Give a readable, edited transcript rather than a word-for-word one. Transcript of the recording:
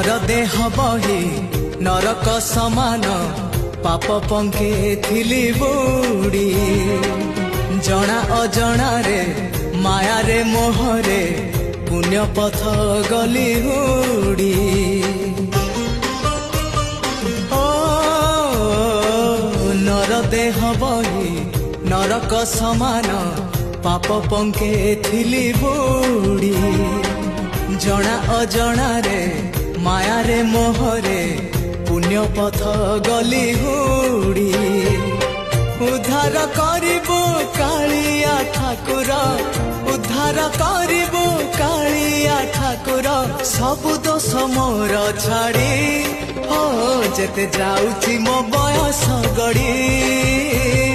नर देह बही नरक समान पाप पंके थिली बुड़ी जना अजना रे माया रे मोहरे पुण्य पथ गली उड़ी ओ नर देह बही नरक समान पाप पंके थिली बुड़ी जना अजना रे माया रे मोहरे पुण्य पथ गली उड़ी उद्धार करिबो कालिया ठाकुर उद्धार करिबो कालिया ठाकुर सबु दोष मोर छाड़ी हो जेते जाउची मो बयस गड़ी।